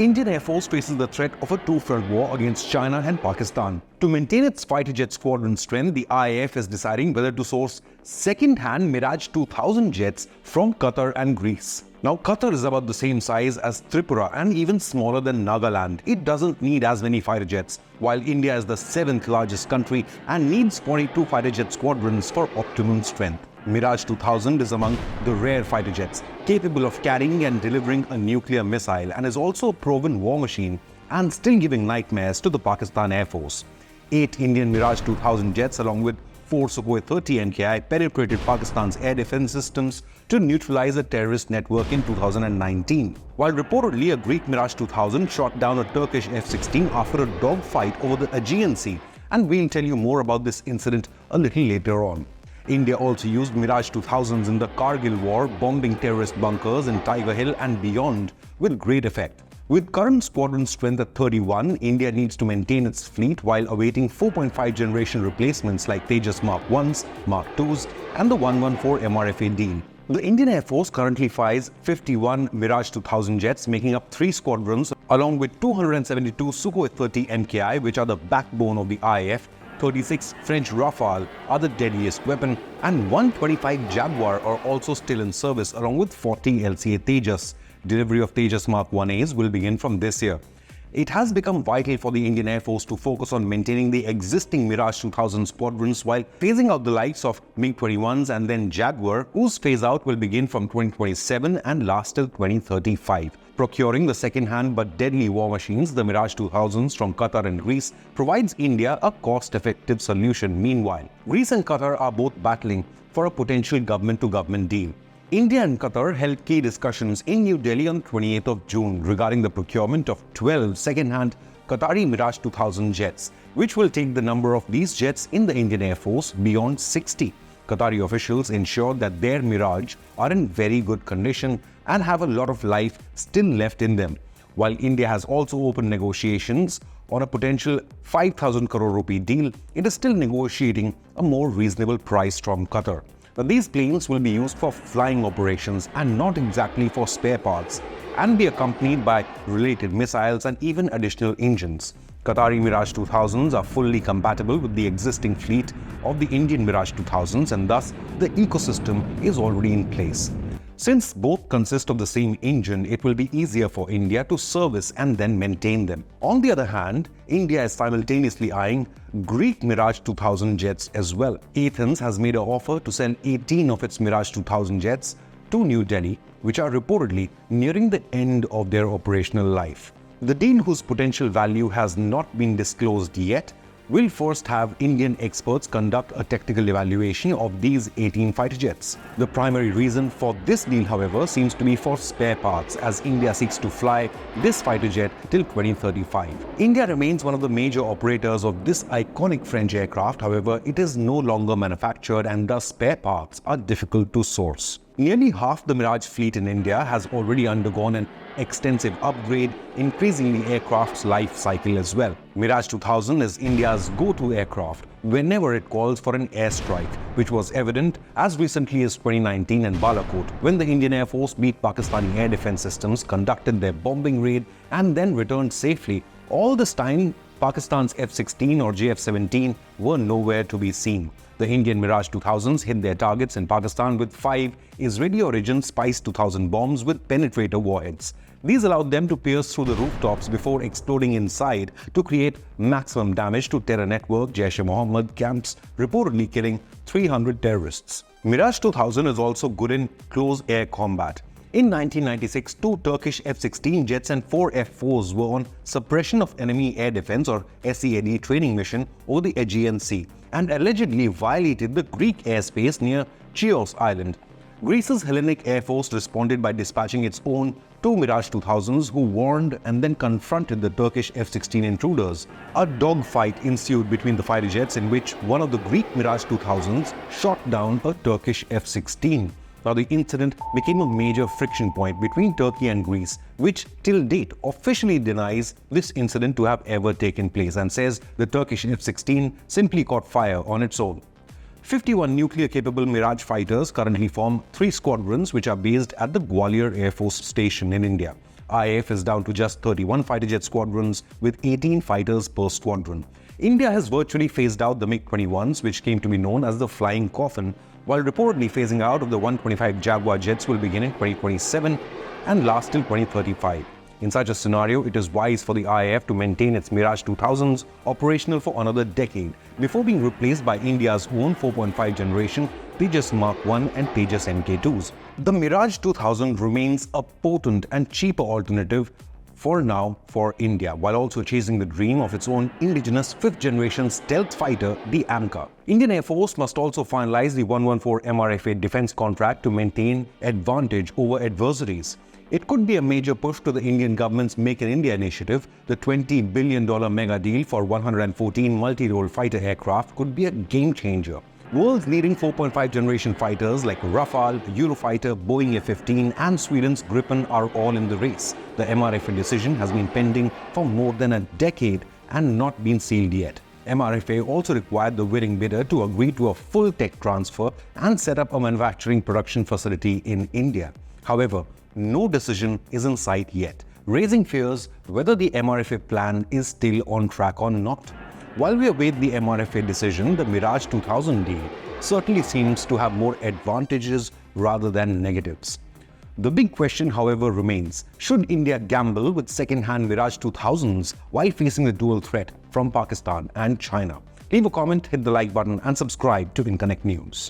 Indian Air Force faces the threat of a two-front war against China and Pakistan. To maintain its fighter jet squadron strength, the IAF is deciding whether to source second-hand Mirage 2000 jets from Qatar and Greece. Now, Qatar is about the same size as Tripura and even smaller than Nagaland. It doesn't need as many fighter jets, while India is the 7th largest country and needs 42 fighter jet squadrons for optimum strength. Mirage 2000 is among the rare fighter jets capable of carrying and delivering a nuclear missile and is also a proven war machine and still giving nightmares to the Pakistan Air Force. 8 Indian Mirage 2000 jets along with 4 Sukhoi 30 MKI penetrated Pakistan's air defense systems to neutralize a terrorist network in 2019. While reportedly a Greek Mirage 2000 shot down a Turkish F-16 after a dogfight over the Aegean Sea, and we'll tell you more about this incident a little later on. India also used Mirage 2000s in the Kargil war, bombing terrorist bunkers in Tiger Hill and beyond with great effect. With current squadron strength at 31, India needs to maintain its fleet while awaiting 4.5 generation replacements like Tejas Mark 1s, Mark 2s and the 114 MRFA deal. The Indian Air Force currently flies 51 Mirage 2000 jets, making up 3 squadrons, along with 272 Sukhoi 30 MKI, which are the backbone of the IAF, 36 French Rafale are the deadliest weapon, and 125 Jaguar are also still in service, along with 40 LCA Tejas. Delivery of Tejas Mark 1As will begin from this year. It has become vital for the Indian Air Force to focus on maintaining the existing Mirage 2000 squadrons while phasing out the likes of Mig-21s and then Jaguar, whose phase-out will begin from 2027 and last till 2035. Procuring the second-hand but deadly war machines, the Mirage 2000s from Qatar and Greece, provides India a cost-effective solution. Meanwhile, Greece and Qatar are both battling for a potential government-to-government deal. India and Qatar held key discussions in New Delhi on 28th of June regarding the procurement of 12 second-hand Qatari Mirage 2000 jets, which will take the number of these jets in the Indian Air Force beyond 60. Qatari officials ensured that their Mirage are in very good condition and have a lot of life still left in them, while India has also opened negotiations on a potential 5,000 crore rupee deal. It is still negotiating a more reasonable price from Qatar. Now, these planes will be used for flying operations and not exactly for spare parts, and be accompanied by related missiles and even additional engines. Qatari Mirage 2000s are fully compatible with the existing fleet of the Indian Mirage 2000s, and thus the ecosystem is already in place. Since both consist of the same engine, it will be easier for India to service and then maintain them. On the other hand, India is simultaneously eyeing Greek Mirage 2000 jets as well. Athens has made an offer to send 18 of its Mirage 2000 jets to New Delhi, which are reportedly nearing the end of their operational life. The deal, whose potential value has not been disclosed yet, will first have Indian experts conduct a technical evaluation of these 18 fighter jets. The primary reason for this deal, however, seems to be for spare parts, as India seeks to fly this fighter jet till 2035. India remains one of the major operators of this iconic French aircraft. However, it is no longer manufactured and thus spare parts are difficult to source. Nearly half the Mirage fleet in India has already undergone an extensive upgrade, increasing the aircraft's life cycle as well. Mirage 2000 is India's go-to aircraft whenever it calls for an airstrike, which was evident as recently as 2019 in Balakot, when the Indian Air Force beat Pakistani air defense systems, conducted their bombing raid and then returned safely. All this time, Pakistan's F-16 or JF-17 were nowhere to be seen. The Indian Mirage 2000s hit their targets in Pakistan with 5 Israeli origin Spice 2000 bombs with penetrator warheads. These allowed them to pierce through the rooftops before exploding inside to create maximum damage to terror network Jaish-e-Mohammed camps, reportedly killing 300 terrorists. Mirage 2000 is also good in close air combat. In 1996, 2 Turkish F-16 jets and 4 F-4s were on suppression of enemy air defense or SEAD training mission over the Aegean Sea and allegedly violated the Greek airspace near Chios Island. Greece's Hellenic Air Force responded by dispatching its own 2 Mirage 2000s, who warned and then confronted the Turkish F-16 intruders. A dogfight ensued between the fighter jets in which one of the Greek Mirage 2000s shot down a Turkish F-16. Now, the incident became a major friction point between Turkey and Greece, which till date officially denies this incident to have ever taken place and says the Turkish F-16 simply caught fire on its own. 51 nuclear-capable Mirage fighters currently form 3 squadrons which are based at the Gwalior Air Force Station in India. IAF is down to just 31 fighter jet squadrons with 18 fighters per squadron. India has virtually phased out the Mig-21s, which came to be known as the flying coffin, while reportedly phasing out of the 125 Jaguar jets will begin in 2027 and last till 2035. In such a scenario, it is wise for the IAF to maintain its Mirage 2000s operational for another decade before being replaced by India's own 4.5 generation Tejas Mark 1 and Tejas Mk2s. The Mirage 2000 remains a potent and cheaper alternative for now for India, while also chasing the dream of its own indigenous 5th generation stealth fighter, the Anka. Indian Air Force must also finalize the 114 MRFA defense contract to maintain advantage over adversaries. It could be a major push to the Indian government's Make in India initiative. The $20 billion mega deal for 114 multi-role fighter aircraft could be a game changer. World's leading 4.5 generation fighters like Rafale, Eurofighter, Boeing F-15 and Sweden's Gripen are all in the race. The MRFA decision has been pending for more than a decade and not been sealed yet. MRFA also required the winning bidder to agree to a full tech transfer and set up a manufacturing production facility in India. However, no decision is in sight yet, raising fears whether the MRFA plan is still on track or not. While we await the MRFA decision, the Mirage 2000 deal certainly seems to have more advantages rather than negatives. The big question, however, remains: should India gamble with second-hand Mirage 2000s while facing the dual threat from Pakistan and China? Leave a comment, hit the like button and subscribe to Inconnect News.